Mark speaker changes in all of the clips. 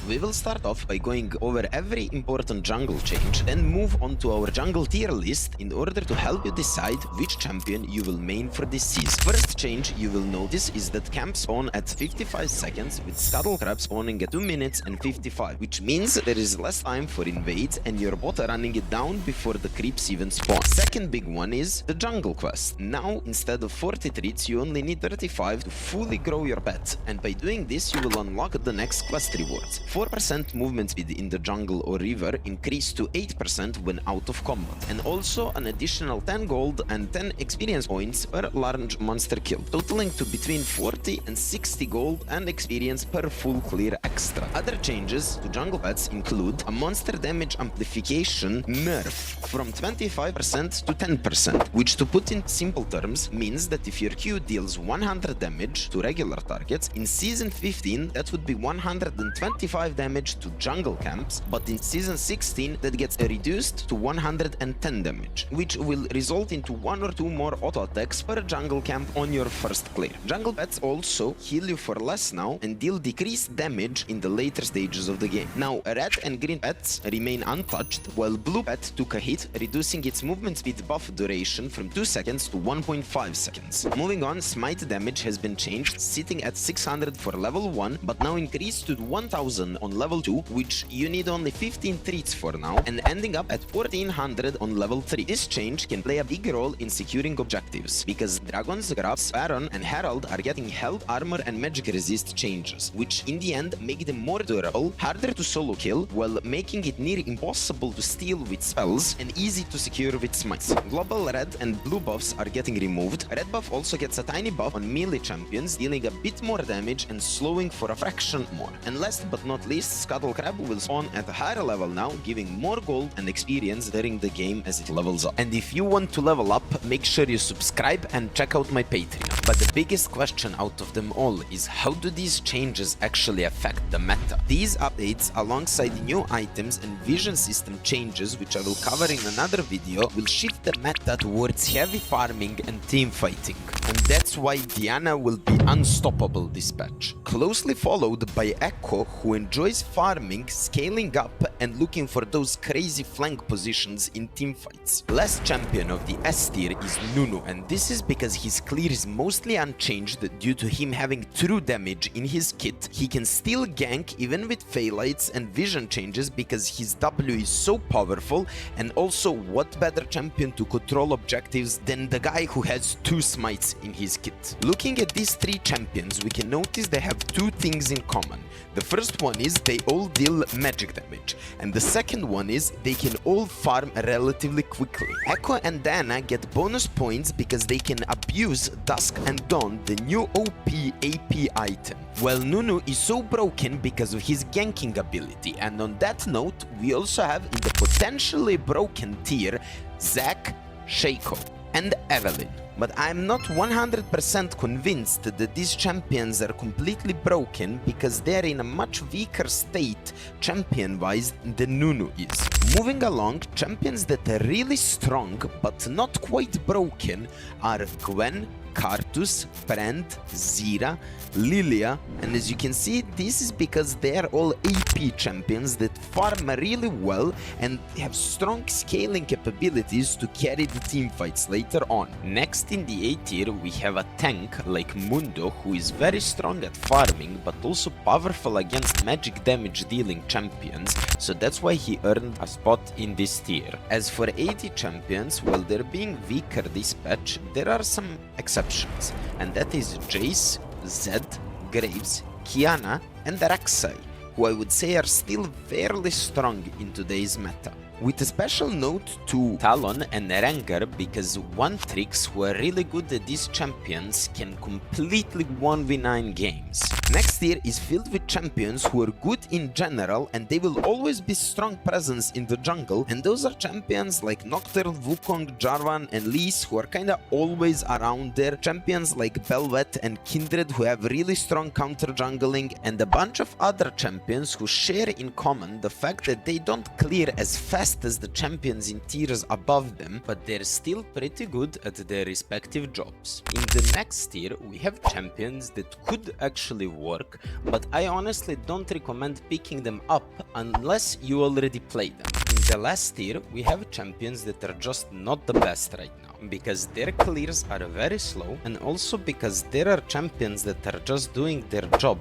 Speaker 1: We will start off by going over every important jungle change, then move on to our jungle tier list in order to help you decide which champion you will main for this season. First change you will notice is that camps spawn at 55 seconds with Scuttle Crab spawning at 2 minutes and 55, which means there is less time for invades and your bot are running it down before the creeps even spawn. Second big one is the jungle quest. Now instead of 40 treats you only need 35 to fully grow your pet, and by doing this you will unlock the next quest rewards. 4% movement speed in the jungle or river increase to 8% when out of combat, and also an additional 10 gold and 10 experience points per large monster kill, totaling to between 40 and 60 gold and experience per full clear extra. Other changes to jungle pets include a monster damage amplification nerf from 25% to 10%, which, to put in simple terms, means that if your Q deals 100 damage to regular targets, in Season 15 that would be 125 damage to jungle camps, but in Season 16 that gets reduced to 110 damage, which will result into 1 or 2 more auto attacks per jungle camp on your first clear. Jungle pets also heal you for less now and deal decreased damage in the later stages of the game. Now, red and green pets remain untouched, while blue pet took a hit, reducing its movement speed buff duration from 2 seconds to 1.5 seconds. Moving on, smite damage has been changed, sitting at 600 for level 1, but now increased to 1000 on level 2, which you need only 15 treats for now, and ending up at 1400 on level 3. This change can play a big role in securing objectives, because Dragons, Grabs, Baron, and Herald are getting health, armor, and magic resist changes, which in the end make them more durable, harder to solo kill, while making it near impossible to steal with spells and easy to secure with smites. Global red and blue buffs are getting removed. Red buff also gets a tiny buff on melee champions, dealing a bit more damage and slowing for a fraction more. And last but not least, Scuttle Crab will spawn at a higher level now, giving more gold and experience during the game as it levels up. And if you want to level up, make sure you subscribe and check out my Patreon. But the biggest question out of them all is, how do these changes actually affect the meta? These updates, alongside new items and vision system changes, which I will cover in another video, will shift the meta towards heavy farming and team fighting. And that's why Diana will be unstoppable this patch, closely followed by Echo, who enjoys farming, scaling up, and looking for those crazy flank positions in teamfights. Last champion of the S tier is Nunu, and this is because his clear is mostly unchanged due to him having true damage in his kit. He can still gank even with Phaelites and vision changes because his W is so powerful, and also what better champion to control objectives than the guy who has 2 smites in his kit. Looking at these 3 champions, we can notice they have 2 things in common. The first one is they all deal magic damage, and the second one is they can all farm relatively quickly. Echo and Diana get bonus points because they can abuse Dusk and Dawn, the new OP AP item, while Nunu is so broken because of his ganking ability. And on that note, we also have in the potentially broken tier Zac, Shaco, and Evelyn. But I'm not 100% convinced that these champions are completely broken, because they're in a much weaker state champion-wise than Nunu is. Moving along, champions that are really strong but not quite broken are Gwen, Cartus, Brand, Zira, Lilia, and as you can see, this is because they are all AP champions that farm really well and have strong scaling capabilities to carry the teamfights later on. Next in the A tier, we have a tank like Mundo, who is very strong at farming but also powerful against magic damage dealing champions, so that's why he earned a spot in this tier. As for AD champions, while they're being weaker this patch, there are some exceptions, and that is Jace, Zed, Graves, Kiana, and Rek'Sai, who I would say are still fairly strong in today's meta. With a special note to Talon and Rengar, because one-tricks who are really good at these champions can completely 1v9 games. Next tier is filled with champions who are good in general, and they will always be strong presence in the jungle, and those are champions like Nocturne, Wukong, Jarvan, and Lys, who are kinda always around there. Champions like Bel'Veth and Kindred, who have really strong counter jungling, and a bunch of other champions who share in common the fact that they don't clear as fast fast as the champions in tiers above them, but they're still pretty good at their respective jobs. In the next tier, we have champions that could actually work, but I honestly don't recommend picking them up unless you already play them. In the last tier, we have champions that are just not the best right now, because their clears are very slow, and also because there are champions that are just doing their job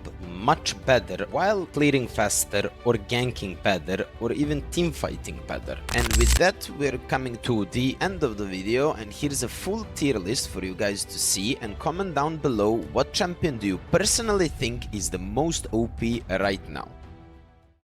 Speaker 1: much better while clearing faster or ganking better or even team fighting better. And with that, we're coming to the end of the video, and here's a full tier list for you guys to see, and comment down below what champion do you personally think is the most OP right now.